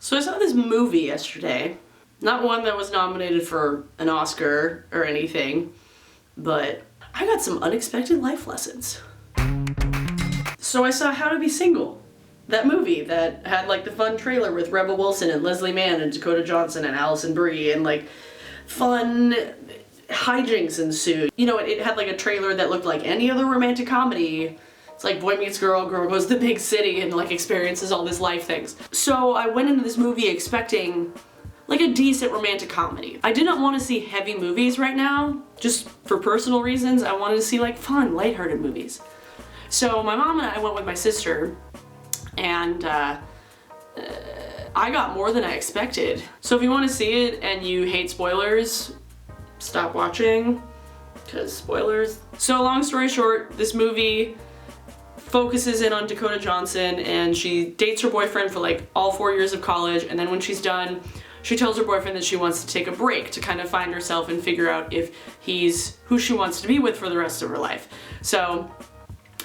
So I saw this movie yesterday. Not one that was nominated for an Oscar or anything, but I got some unexpected life lessons. So I saw How to Be Single. That movie that had like the fun trailer with Rebel Wilson and Leslie Mann and Dakota Johnson and Allison Brie and like fun hijinks ensued. You know, it had like a trailer that looked like any other romantic comedy. It's like boy meets girl, girl goes to the big city and like experiences all these life things. So I went into this movie expecting like a decent romantic comedy. I didn't want to see heavy movies right now, just for personal reasons. I wanted to see like fun, lighthearted movies. So my mom and I went with my sister, and I got more than I expected. So if you want to see it and you hate spoilers, stop watching, because spoilers. So long story short, this movie focuses in on Dakota Johnson, and she dates her boyfriend for like all 4 years of college, and then when she's done, she tells her boyfriend that she wants to take a break to kind of find herself and figure out if he's who she wants to be with for the rest of her life. So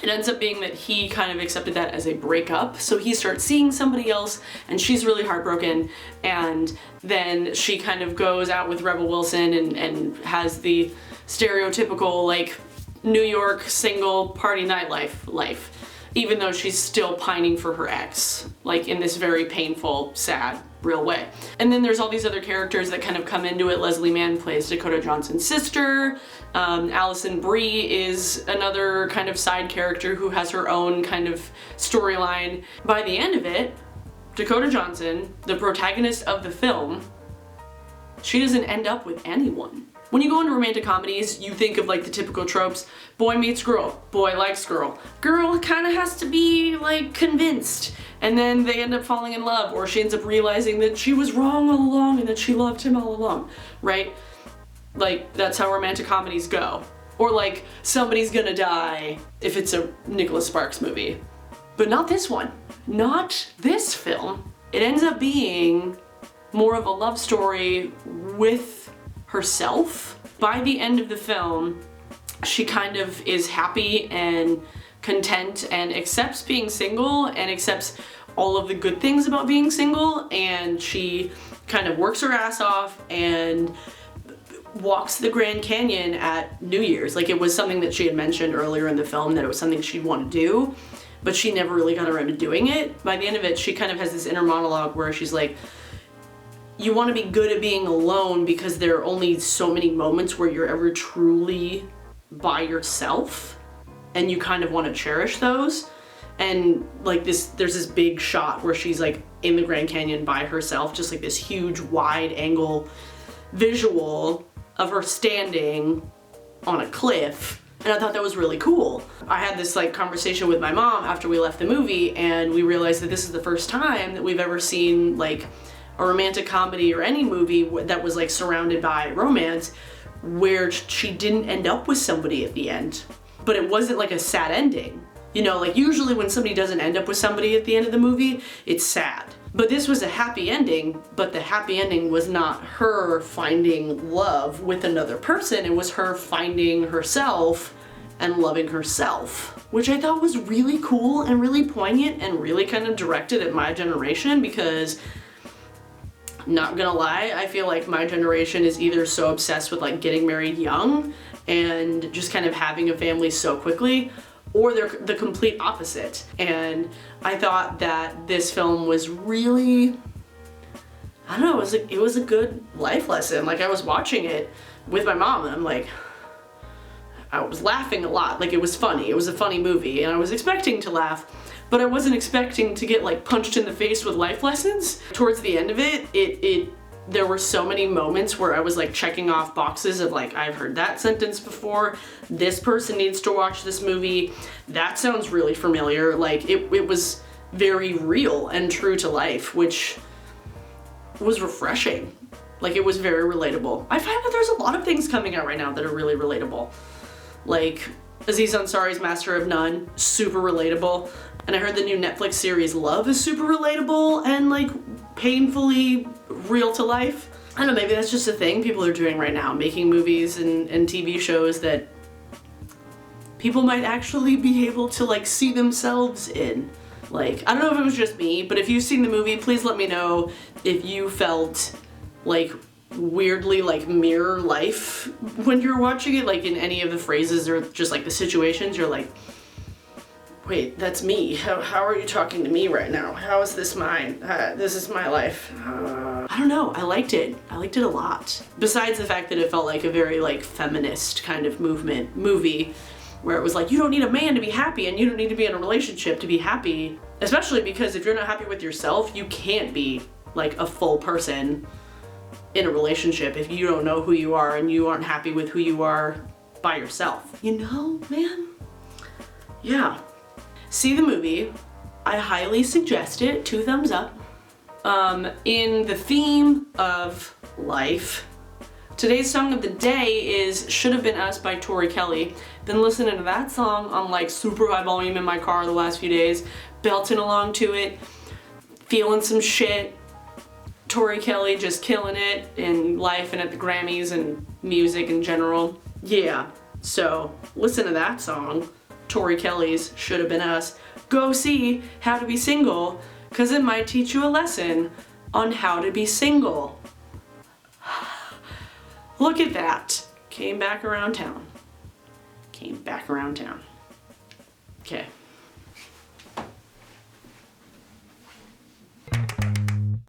it ends up being that he kind of accepted that as a breakup, so he starts seeing somebody else, and she's really heartbroken, and then she kind of goes out with Rebel Wilson and has the stereotypical like New York single party nightlife life, even though she's still pining for her ex, like in this very painful, sad, real way. And then there's all these other characters that kind of come into it. Leslie Mann plays Dakota Johnson's sister. Allison Brie is another kind of side character who has her own kind of storyline. By the end of it, Dakota Johnson, the protagonist of the film, she doesn't end up with anyone. When you go into romantic comedies, you think of like the typical tropes: boy meets girl, boy likes girl, girl kind of has to be like convinced, and then they end up falling in love, or she ends up realizing that she was wrong all along and that she loved him all along, right? Like, that's how romantic comedies go. Or like, somebody's gonna die if it's a Nicholas Sparks movie. But not this one. Not this film. It ends up being more of a love story with herself. By the end of the film, she kind of is happy and content and accepts being single and accepts all of the good things about being single, and she kind of works her ass off and walks the Grand Canyon at New Year's. Like, it was something that she had mentioned earlier in the film that it was something she'd want to do, but she never really got around to doing it. By the end of it, she kind of has this inner monologue where she's like, you want to be good at being alone because there are only so many moments where you're ever truly by yourself, and you kind of want to cherish those. And like there's this big shot where she's like in the Grand Canyon by herself, just like this huge wide angle visual of her standing on a cliff. And I thought that was really cool. I had this like conversation with my mom after we left the movie, and we realized that this is the first time that we've ever seen like a romantic comedy or any movie that was like surrounded by romance where she didn't end up with somebody at the end. But it wasn't like a sad ending. You know, like usually when somebody doesn't end up with somebody at the end of the movie, it's sad. But this was a happy ending, but the happy ending was not her finding love with another person. It was her finding herself and loving herself, which I thought was really cool and really poignant and really kind of directed at my generation, because not gonna lie, I feel like my generation is either so obsessed with like getting married young and just kind of having a family so quickly, or they're the complete opposite. And I thought that this film was really, I don't know, it was a good life lesson. Like, I was watching it with my mom and I'm like, I was laughing a lot. Like, it was funny. It was a funny movie and I was expecting to laugh, but I wasn't expecting to get like punched in the face with life lessons. Towards the end of it, there were so many moments where I was like checking off boxes of like, I've heard that sentence before, this person needs to watch this movie, that sounds really familiar. Like, it was very real and true to life, which was refreshing. Like, it was very relatable. I find that there's a lot of things coming out right now that are really relatable. Like Aziz Ansari's Master of None, super relatable. And I heard the new Netflix series Love is super relatable and like painfully real to life. I don't know, maybe that's just a thing people are doing right now, making movies and TV shows that people might actually be able to like see themselves in. Like, I don't know if it was just me, but if you've seen the movie, please let me know if you felt like weirdly like mirror life when you're watching it, like in any of the phrases or just like the situations, you're like, wait, that's me. How are you talking to me right now? How is this mine? This is my life. I don't know. I liked it. I liked it a lot. Besides the fact that it felt like a very like feminist kind of movie, where it was like, you don't need a man to be happy and you don't need to be in a relationship to be happy. Especially because if you're not happy with yourself, you can't be like a full person in a relationship if you don't know who you are and you aren't happy with who you are by yourself. You know, man? Yeah. See the movie. I highly suggest it. 2 thumbs up. In the theme of life, today's song of the day is Should Have Been Us by Tori Kelly. Been listening to that song on like super high volume in my car the last few days, belting along to it, feeling some shit. Tori Kelly just killing it in life and at the Grammys and music in general. Yeah, so listen to that song, Tori Kelly's Should Have Been Us. Go see How to Be Single, because it might teach you a lesson on how to be single. Look at that. Came back around town. Came back around town.